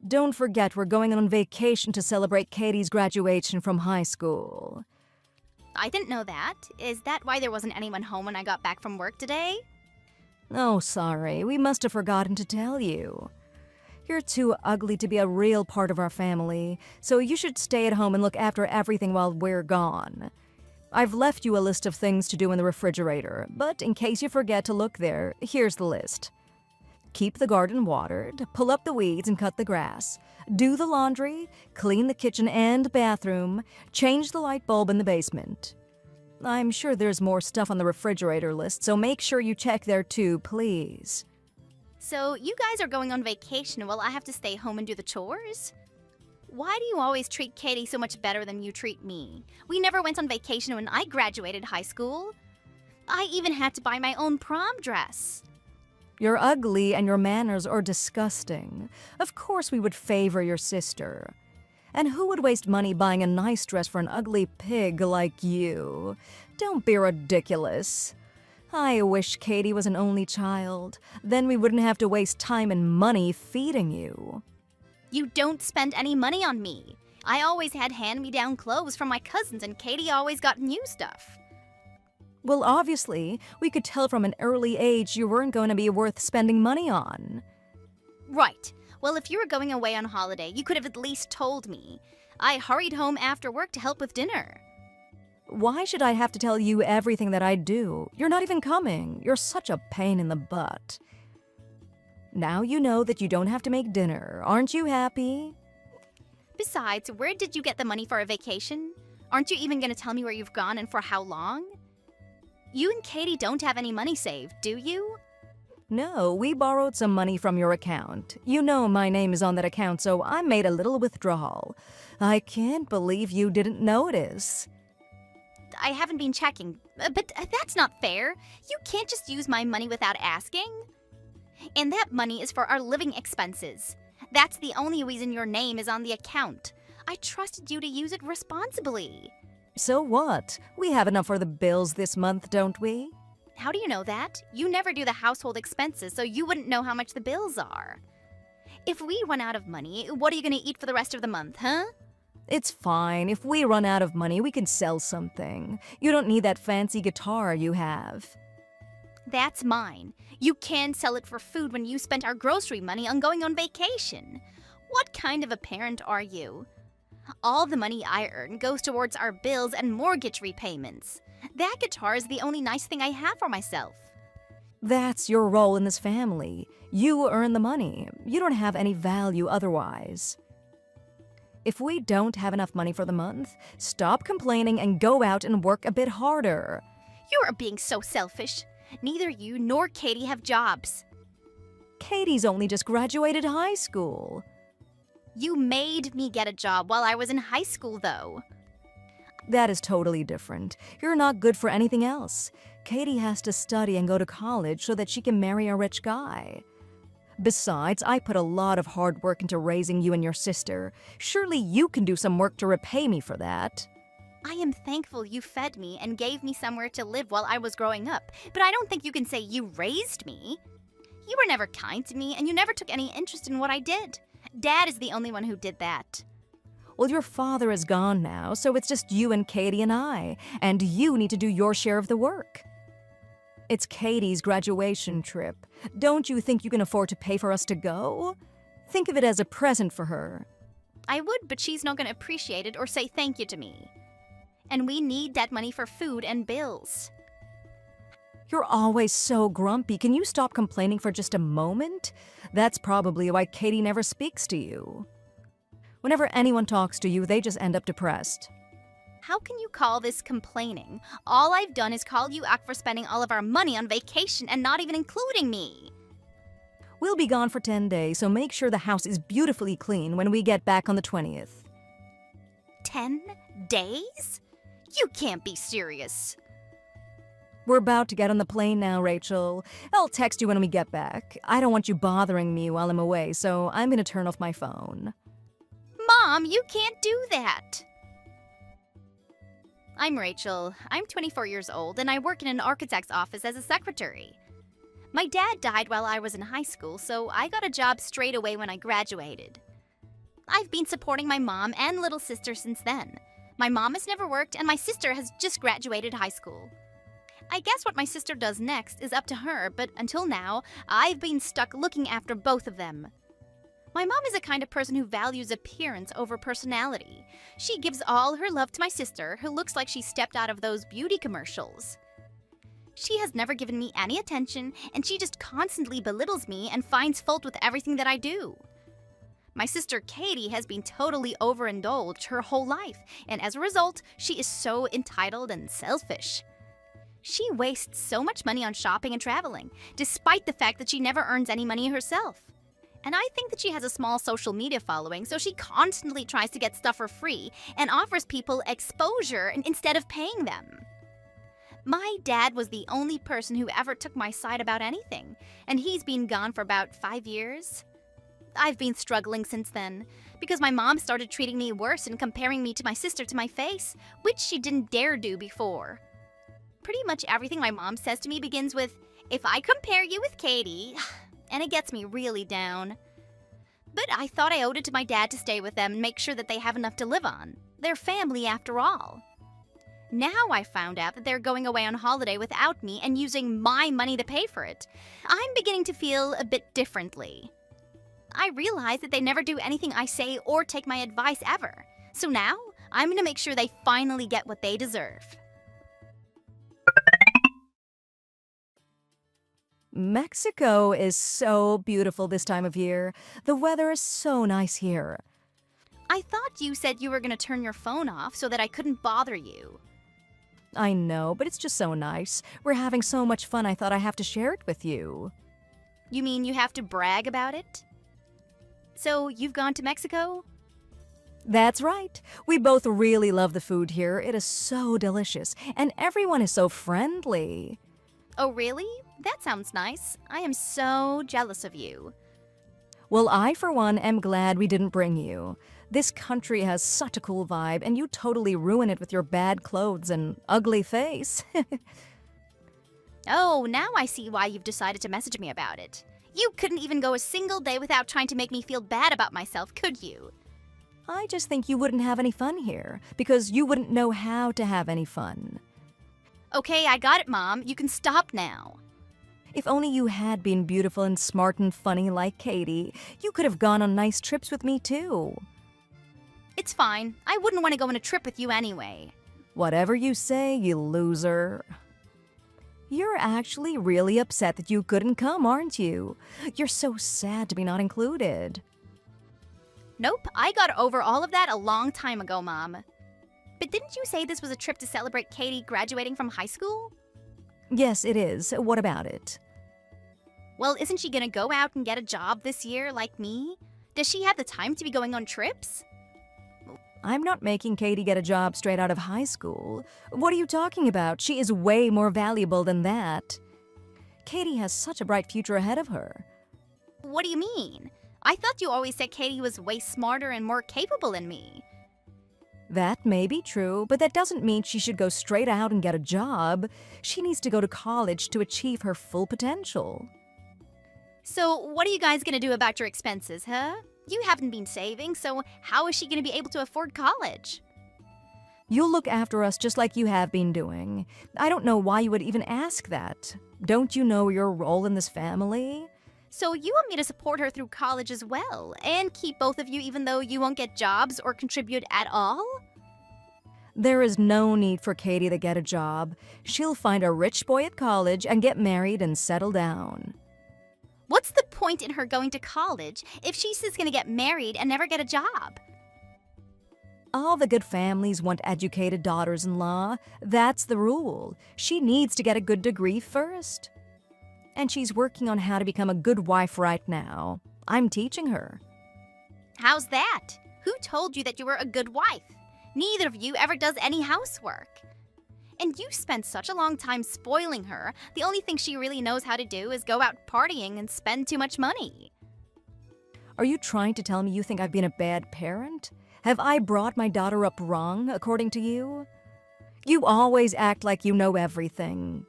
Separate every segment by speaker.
Speaker 1: Don't forget we're going on vacation to celebrate Katie's graduation from high school.
Speaker 2: I didn't know that. Is that why there wasn't anyone home when I got back from work today?
Speaker 1: Oh, sorry, we must have forgotten to tell you. You're too ugly to be a real part of our family, so you should stay at home and look after everything while we're gone. I've left you a list of things to do in the refrigerator, but in case you forget to look there, here's the list. Keep the garden watered, pull up the weeds and cut the grass, do the laundry, clean the kitchen and bathroom, change the light bulb in the basement. I'm sure there's more stuff on the refrigerator list, so make sure you check there too, please.
Speaker 2: So you guys are going on vacation while I have to stay home and do the chores? Why do you always treat Katie so much better than you treat me? We never went on vacation when I graduated high school. I even had to buy my own prom dress.
Speaker 1: You're ugly and your manners are disgusting. Of course we would favor your sister. And who would waste money buying a nice dress for an ugly pig like you? Don't be ridiculous. I wish Katie was an only child. Then we wouldn't have to waste time and money feeding you.
Speaker 2: You don't spend any money on me. I always had hand-me-down clothes from my cousins and Katie always got new stuff.
Speaker 1: Well, obviously, we could tell from an early age you weren't going to be worth spending money on.
Speaker 2: Right. Well, if you were going away on holiday, you could have at least told me. I hurried home after work to help with dinner.
Speaker 1: Why should I have to tell you everything that I do? You're not even coming. You're such a pain in the butt. Now you know that you don't have to make dinner. Aren't you happy?
Speaker 2: Besides, where did you get the money for a vacation? Aren't you even going to tell me where you've gone and for how long? You and Katie don't have any money saved, do you?
Speaker 1: No, we borrowed some money from your account. You know my name is on that account, so I made a little withdrawal. I can't believe you didn't notice.
Speaker 2: I haven't been checking, but that's not fair. You can't just use my money without asking. And that money is for our living expenses. That's the only reason your name is on the account. I trusted you to use it responsibly.
Speaker 1: So what? We have enough for the bills this month, don't we?
Speaker 2: How do you know that? You never do the household expenses, so you wouldn't know how much the bills are. If we run out of money, what are you going to eat for the rest of the month, huh?
Speaker 1: It's fine. If we run out of money, we can sell something. You don't need that fancy guitar you have.
Speaker 2: That's mine. You can sell it for food when you spent our grocery money on going on vacation. What kind of a parent are you? All the money I earn goes towards our bills and mortgage repayments. That guitar is the only nice thing I have for myself.
Speaker 1: That's your role in this family. You earn the money. You don't have any value otherwise. If we don't have enough money for the month, stop complaining and go out and work a bit harder.
Speaker 2: You are being so selfish. Neither you nor Katie have jobs.
Speaker 1: Katie's only just graduated high school.
Speaker 2: You made me get a job while I was in high school, though.
Speaker 1: That is totally different. You're not good for anything else. Katie has to study and go to college so that she can marry a rich guy. Besides, I put a lot of hard work into raising you and your sister. Surely you can do some work to repay me for that.
Speaker 2: I am thankful you fed me and gave me somewhere to live while I was growing up, but I don't think you can say you raised me. You were never kind to me, and you never took any interest in what I did. Dad is the only one who did that.
Speaker 1: Well, your father is gone now, so it's just you and Katie and I, and you need to do your share of the work. It's Katie's graduation trip. Don't you think you can afford to pay for us to go? Think of it as a present for her.
Speaker 2: I would, but she's not going to appreciate it or say thank you to me. And we need that money for food and bills.
Speaker 1: You're always so grumpy. Can you stop complaining for just a moment? That's probably why Katie never speaks to you. Whenever anyone talks to you, they just end up depressed.
Speaker 2: How can you call this complaining? All I've done is call you out for spending all of our money on vacation and not even including me.
Speaker 1: We'll be gone for 10 days, so make sure the house is beautifully clean when we get back on the 20th.
Speaker 2: 10 days? You can't be serious.
Speaker 1: We're about to get on the plane now, Rachel. I'll text you when we get back. I don't want you bothering me while I'm away, so I'm gonna turn off my phone.
Speaker 2: Mom, you can't do that. I'm Rachel. I'm 24 years old, and I work in an architect's office as a secretary. My dad died while I was in high school, so I got a job straight away when I graduated. I've been supporting my mom and little sister since then. My mom has never worked, and my sister has just graduated high school. I guess what my sister does next is up to her, but until now, I've been stuck looking after both of them. My mom is the kind of person who values appearance over personality. She gives all her love to my sister, who looks like she stepped out of those beauty commercials. She has never given me any attention, and she just constantly belittles me and finds fault with everything that I do. My sister Katie has been totally overindulged her whole life, and as a result, she is so entitled and selfish. She wastes so much money on shopping and traveling, despite the fact that she never earns any money herself. And I think that she has a small social media following, so she constantly tries to get stuff for free and offers people exposure instead of paying them. My dad was the only person who ever took my side about anything, and he's been gone for about 5 years. I've been struggling since then, because my mom started treating me worse and comparing me to my sister to my face, which she didn't dare do before. Pretty much everything my mom says to me begins with, "If I compare you with Katie," and it gets me really down. But I thought I owed it to my dad to stay with them and make sure that they have enough to live on. They're family after all. Now I found out that they're going away on holiday without me and using my money to pay for it. I'm beginning to feel a bit differently. I realize that they never do anything I say or take my advice ever. So now, I'm going to make sure they finally get what they deserve.
Speaker 1: Mexico is so beautiful this time of year. The weather is so nice here.
Speaker 2: I thought you said you were going to turn your phone off so that I couldn't bother you.
Speaker 1: I know, but it's just so nice. We're having so much fun, I thought I have to share it with you.
Speaker 2: You mean you have to brag about it? So you've gone to Mexico?
Speaker 1: That's right. We both really love the food here. It is so delicious, and everyone is so friendly.
Speaker 2: Oh, really? That sounds nice. I am so jealous of you.
Speaker 1: Well, I, for one, am glad we didn't bring you. This country has such a cool vibe, and you totally ruin it with your bad clothes and ugly face.
Speaker 2: Oh, now I see why you've decided to message me about it. You couldn't even go a single day without trying to make me feel bad about myself, could you?
Speaker 1: I just think you wouldn't have any fun here, because you wouldn't know how to have any fun.
Speaker 2: Okay, I got it, Mom. You can stop now.
Speaker 1: If only you had been beautiful and smart and funny like Katie, you could have gone on nice trips with me too.
Speaker 2: It's fine. I wouldn't want to go on a trip with you anyway.
Speaker 1: Whatever you say, you loser. You're actually really upset that you couldn't come, aren't you? You're so sad to be not included.
Speaker 2: Nope, I got over all of that a long time ago, Mom. But didn't you say this was a trip to celebrate Katie graduating from high school?
Speaker 1: Yes, it is. What about it?
Speaker 2: Well, isn't she gonna go out and get a job this year like me? Does she have the time to be going on trips?
Speaker 1: I'm not making Katie get a job straight out of high school. What are you talking about? She is way more valuable than that. Katie has such a bright future ahead of her.
Speaker 2: What do you mean? I thought you always said Katie was way smarter and more capable than me.
Speaker 1: That may be true, but that doesn't mean she should go straight out and get a job. She needs to go to college to achieve her full potential.
Speaker 2: So, what are you guys gonna do about your expenses, huh? You haven't been saving, so how is she gonna be able to afford college?
Speaker 1: You'll look after us just like you have been doing. I don't know why you would even ask that. Don't you know your role in this family?
Speaker 2: So you want me to support her through college as well, and keep both of you even though you won't get jobs or contribute at all?
Speaker 1: There is no need for Katie to get a job. She'll find a rich boy at college and get married and settle down.
Speaker 2: What's the point in her going to college if she's just gonna get married and never get a job?
Speaker 1: All the good families want educated daughters-in-law. That's the rule. She needs to get a good degree first. And she's working on how to become a good wife right now. I'm teaching her.
Speaker 2: How's that? Who told you that you were a good wife? Neither of you ever does any housework. And you spend such a long time spoiling her. The only thing she really knows how to do is go out partying and spend too much money.
Speaker 1: Are you trying to tell me you think I've been a bad parent? Have I brought my daughter up wrong, according to you? You always act like you know everything.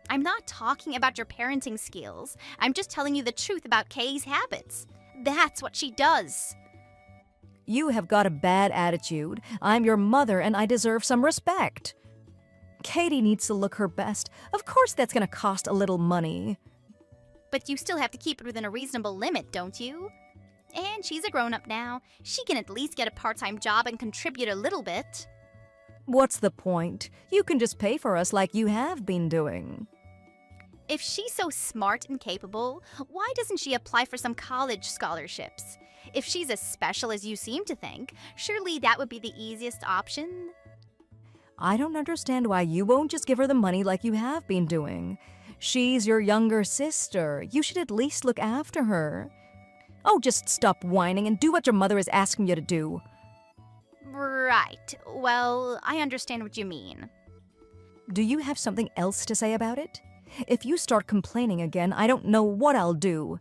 Speaker 2: I'm not talking about your parenting skills. I'm just telling you the truth about Kay's habits. That's what she does.
Speaker 1: You have got a bad attitude. I'm your mother and I deserve some respect. Katie needs to look her best. Of course that's gonna cost a little money.
Speaker 2: But you still have to keep it within a reasonable limit, don't you? And she's a grown-up now. She can at least get a part-time job and contribute a little bit.
Speaker 1: What's the point? You can just pay for us like you have been doing.
Speaker 2: If she's so smart and capable, why doesn't she apply for some college scholarships? If she's as special as you seem to think, surely that would be the easiest option.
Speaker 1: I don't understand why you won't just give her the money like you have been doing. She's your younger sister. You should at least look after her. Oh, just stop whining and do what your mother is asking you to do.
Speaker 2: Right. Well, I understand what you mean.
Speaker 1: Do you have something else to say about it? If you start complaining again, I don't know what I'll do.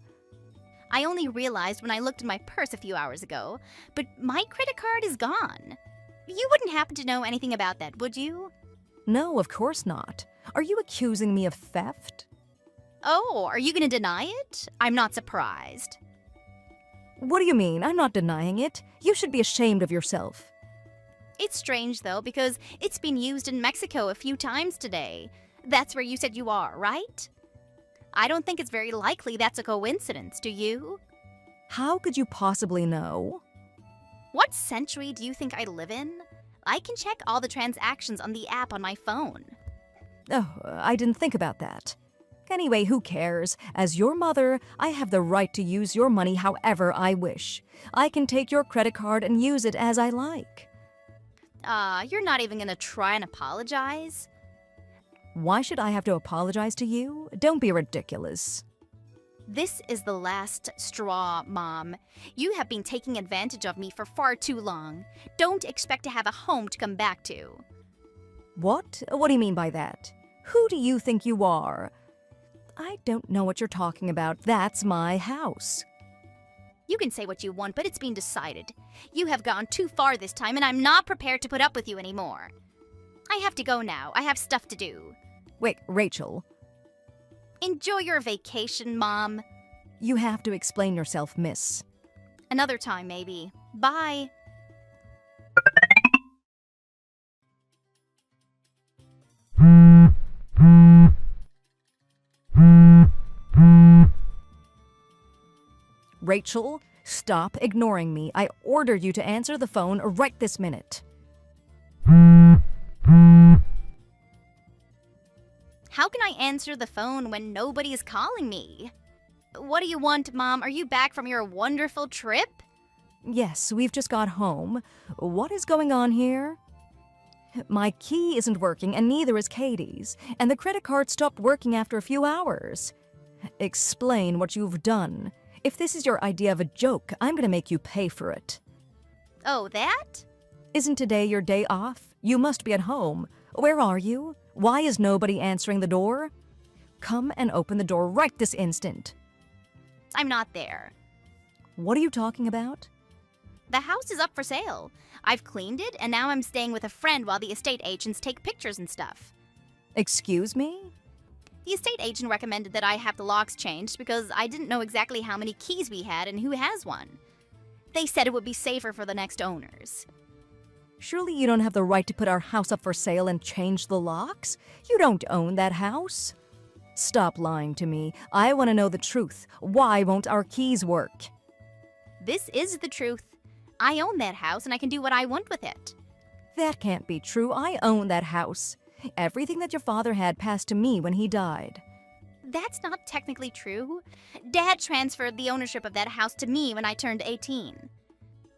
Speaker 2: I only realized when I looked in my purse a few hours ago, but my credit card is gone. You wouldn't happen to know anything about that, would you?
Speaker 1: No, of course not. Are you accusing me of theft?
Speaker 2: Oh, are you going to deny it? I'm not surprised.
Speaker 1: What do you mean? I'm not denying it. You should be ashamed of yourself.
Speaker 2: It's strange, though, because it's been used in Mexico a few times today. That's where you said you are, right? I don't think it's very likely that's a coincidence, do you?
Speaker 1: How could you possibly know?
Speaker 2: What century do you think I live in? I can check all the transactions on the app on my phone.
Speaker 1: Oh, I didn't think about that. Anyway, who cares? As your mother, I have the right to use your money however I wish. I can take your credit card and use it as I like.
Speaker 2: You're not even gonna try and apologize?
Speaker 1: Why should I have to apologize to you? Don't be ridiculous.
Speaker 2: This is the last straw, Mom. You have been taking advantage of me for far too long. Don't expect to have a home to come back to.
Speaker 1: What? What do you mean by that? Who do you think you are? I don't know what you're talking about. That's my house.
Speaker 2: You can say what you want, but it's been decided. You have gone too far this time, and I'm not prepared to put up with you anymore. I have to go now. I have stuff to do.
Speaker 1: Wait, Rachel.
Speaker 2: Enjoy your vacation, Mom.
Speaker 1: You have to explain yourself, miss.
Speaker 2: Another time, maybe. Bye.
Speaker 1: Rachel, stop ignoring me. I order you to answer the phone right this minute.
Speaker 2: How can I answer the phone when nobody is calling me? What do you want, Mom? Are you back from your wonderful trip?
Speaker 1: Yes, we've just got home. What is going on here? My key isn't working, and neither is Katie's, and the credit card stopped working after a few hours. Explain what you've done. If this is your idea of a joke, I'm gonna make you pay for it.
Speaker 2: Oh, that?
Speaker 1: Isn't today your day off? You must be at home. Where are you? Why is nobody answering the door? Come and open the door right this instant.
Speaker 2: I'm not there.
Speaker 1: What are you talking about?
Speaker 2: The house is up for sale. I've cleaned it, and now I'm staying with a friend while the estate agents take pictures and stuff.
Speaker 1: Excuse me?
Speaker 2: The estate agent recommended that I have the locks changed because I didn't know exactly how many keys we had and who has one. They said it would be safer for the next owners.
Speaker 1: Surely you don't have the right to put our house up for sale and change the locks? You don't own that house. Stop lying to me. I want to know the truth. Why won't our keys work?
Speaker 2: This is the truth. I own that house and I can do what I want with it.
Speaker 1: That can't be true. I own that house. Everything that your father had passed to me when he died.
Speaker 2: That's not technically true. Dad transferred the ownership of that house to me when I turned 18.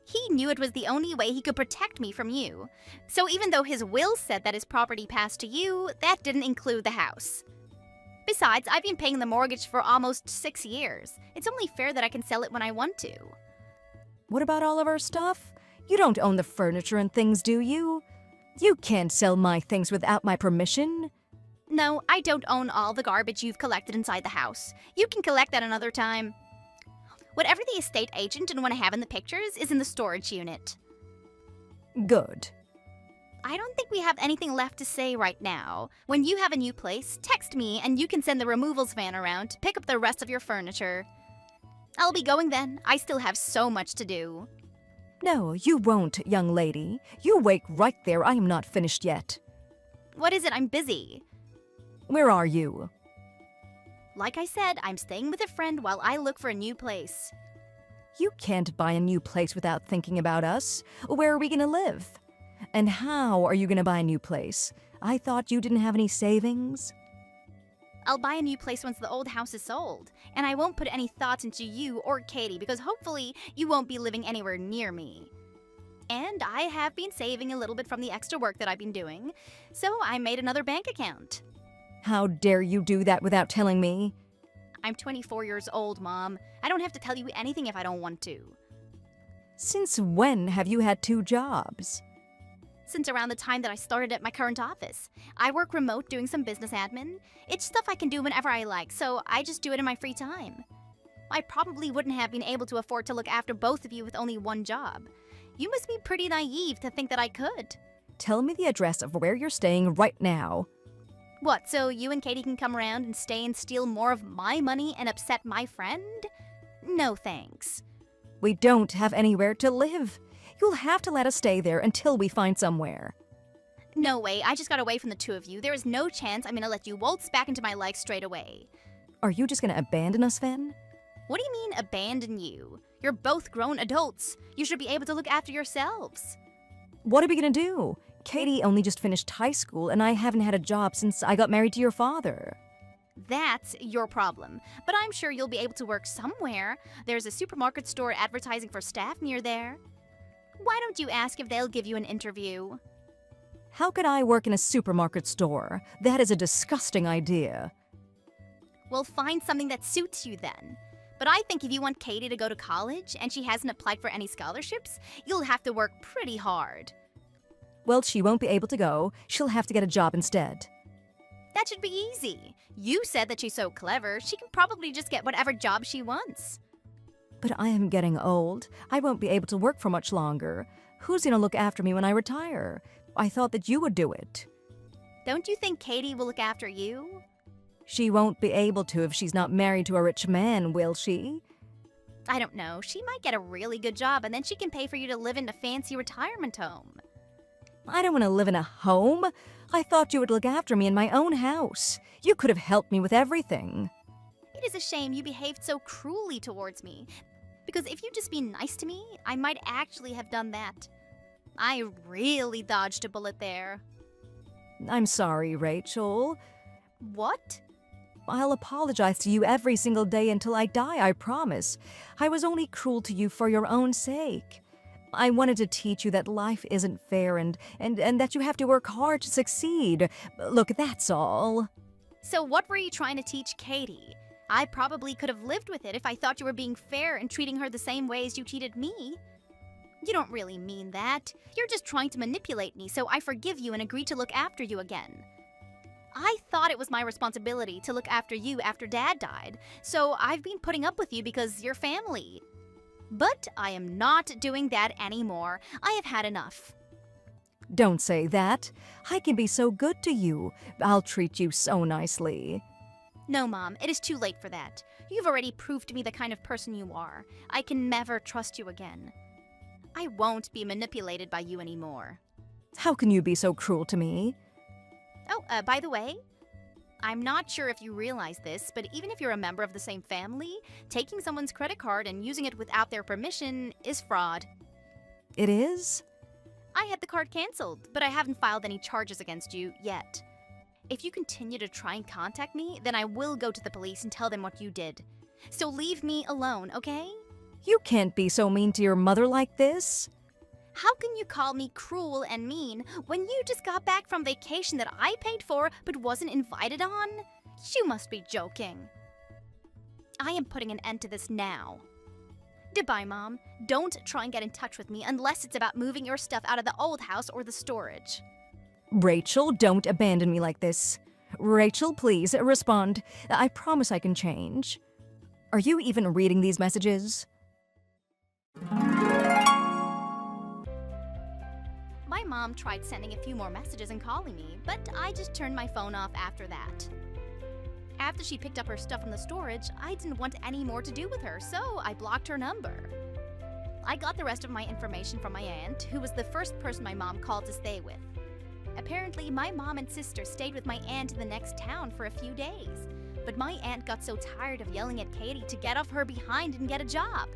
Speaker 2: He knew it was the only way he could protect me from you. So even though his will said that his property passed to you, that didn't include the house. Besides, I've been paying the mortgage for almost 6 years. It's only fair that I can sell it when I want to.
Speaker 1: What about all of our stuff? You don't own the furniture and things, do you? You can't sell my things without my permission.
Speaker 2: No, I don't own all the garbage you've collected inside the house. You can collect that another time. Whatever the estate agent didn't want to have in the pictures is in the storage unit.
Speaker 1: Good.
Speaker 2: I don't think we have anything left to say right now. When you have a new place, text me and you can send the removals van around to pick up the rest of your furniture. I'll be going then. I still have so much to do.
Speaker 1: No, you won't, young lady. You wait right there. I am not finished yet.
Speaker 2: What is it? I'm busy.
Speaker 1: Where are you?
Speaker 2: Like I said, I'm staying with a friend while I look for a new place.
Speaker 1: You can't buy a new place without thinking about us. Where are we gonna live? And how are you gonna buy a new place? I thought you didn't have any savings.
Speaker 2: I'll buy a new place once the old house is sold, and I won't put any thoughts into you or Katie because hopefully you won't be living anywhere near me. And I have been saving a little bit from the extra work that I've been doing, so I made another bank account.
Speaker 1: How dare you do that without telling me?
Speaker 2: I'm 24 years old, Mom. I don't have to tell you anything if I don't want to.
Speaker 1: Since when have you had 2 jobs?
Speaker 2: Since around the time that I started at my current office. I work remote doing some business admin. It's stuff I can do whenever I like, so I just do it in my free time. I probably wouldn't have been able to afford to look after both of you with only one job. You must be pretty naive to think that I could.
Speaker 1: Tell me the address of where you're staying right now.
Speaker 2: What, so you and Katie can come around and stay and steal more of my money and upset my friend? No thanks.
Speaker 1: We don't have anywhere to live. You'll have to let us stay there until we find somewhere.
Speaker 2: No way, I just got away from the two of you. There is no chance I'm gonna let you waltz back into my life straight away.
Speaker 1: Are you just gonna abandon us, Fen?
Speaker 2: What do you mean, abandon you? You're both grown adults. You should be able to look after yourselves.
Speaker 1: What are we gonna do? Katie only just finished high school, and I haven't had a job since I got married to your father.
Speaker 2: That's your problem. But I'm sure you'll be able to work somewhere. There's a supermarket store advertising for staff near there. Why don't you ask if they'll give you an interview?
Speaker 1: How could I work in a supermarket store? That is a disgusting idea.
Speaker 2: Well, find something that suits you then. But I think if you want Katie to go to college and she hasn't applied for any scholarships, you'll have to work pretty hard.
Speaker 1: Well, she won't be able to go. She'll have to get a job instead.
Speaker 2: That should be easy. You said that she's so clever, she can probably just get whatever job she wants.
Speaker 1: But I am getting old. I won't be able to work for much longer. Who's gonna look after me when I retire? I thought that you would do it.
Speaker 2: Don't you think Katie will look after you?
Speaker 1: She won't be able to if she's not married to a rich man, will she?
Speaker 2: I don't know. She might get a really good job and then she can pay for you to live in a fancy retirement home.
Speaker 1: I don't want to live in a home. I thought you would look after me in my own house. You could have helped me with everything.
Speaker 2: It is a shame you behaved so cruelly towards me. Because if you'd just been nice to me, I might actually have done that. I really dodged a bullet there.
Speaker 1: I'm sorry, Rachel.
Speaker 2: What?
Speaker 1: I'll apologize to you every single day until I die, I promise. I was only cruel to you for your own sake. I wanted to teach you that life isn't fair and that you have to work hard to succeed. Look, that's all.
Speaker 2: So what were you trying to teach Katie? I probably could have lived with it if I thought you were being fair and treating her the same way as you treated me. You don't really mean that. You're just trying to manipulate me, so I forgive you and agree to look after you again. I thought it was my responsibility to look after you after Dad died, so I've been putting up with you because you're family. But I am not doing that anymore. I have had enough.
Speaker 1: Don't say that. I can be so good to you. I'll treat you so nicely.
Speaker 2: No, Mom, it is too late for that. You've already proved to me the kind of person you are. I can never trust you again. I won't be manipulated by you anymore.
Speaker 1: How can you be so cruel to me?
Speaker 2: Oh, by the way, I'm not sure if you realize this, but even if you're a member of the same family, taking someone's credit card and using it without their permission is fraud.
Speaker 1: It is?
Speaker 2: I had the card canceled, but I haven't filed any charges against you yet. If you continue to try and contact me, then I will go to the police and tell them what you did. So leave me alone, okay?
Speaker 1: You can't be so mean to your mother like this.
Speaker 2: How can you call me cruel and mean when you just got back from vacation that I paid for but wasn't invited on? You must be joking. I am putting an end to this now. Goodbye, Mom. Don't try and get in touch with me unless it's about moving your stuff out of the old house or the storage.
Speaker 1: Rachel, don't abandon me like this. Rachel, please, respond. I promise I can change. Are you even reading these messages?
Speaker 2: My mom tried sending a few more messages and calling me, but I just turned my phone off after that. After she picked up her stuff from the storage, I didn't want any more to do with her, so I blocked her number. I got the rest of my information from my aunt, who was the first person my mom called to stay with. Apparently, my mom and sister stayed with my aunt in the next town for a few days, but my aunt got so tired of yelling at Katie to get off her behind and get a job.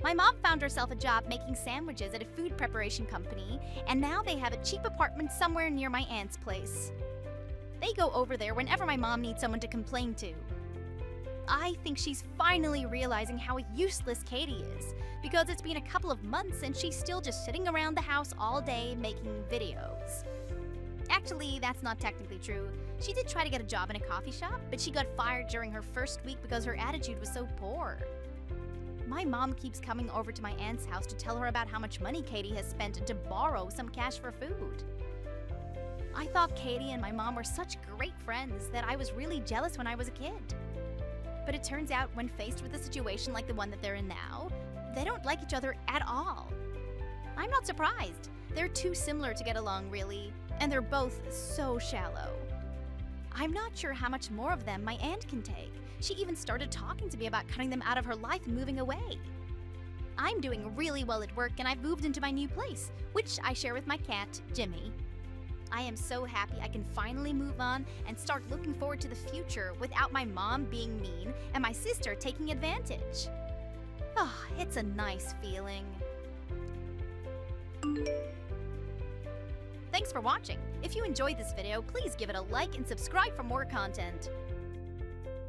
Speaker 2: My mom found herself a job making sandwiches at a food preparation company, and now they have a cheap apartment somewhere near my aunt's place. They go over there whenever my mom needs someone to complain to. I think she's finally realizing how useless Katie is, because it's been a couple of months and she's still just sitting around the house all day making videos. Actually, that's not technically true. She did try to get a job in a coffee shop, but she got fired during her first week because her attitude was so poor. My mom keeps coming over to my aunt's house to tell her about how much money Katie has spent to borrow some cash for food. I thought Katie and my mom were such great friends that I was really jealous when I was a kid. But it turns out when faced with a situation like the one that they're in now, they don't like each other at all. I'm not surprised. They're too similar to get along, really, and they're both so shallow. I'm not sure how much more of them my aunt can take. She even started talking to me about cutting them out of her life and moving away. I'm doing really well at work and I've moved into my new place, which I share with my cat, Jimmy. I am so happy I can finally move on and start looking forward to the future without my mom being mean and my sister taking advantage. Oh, it's a nice feeling. Thanks for watching. If you enjoyed this video, please give it a like and subscribe for more content.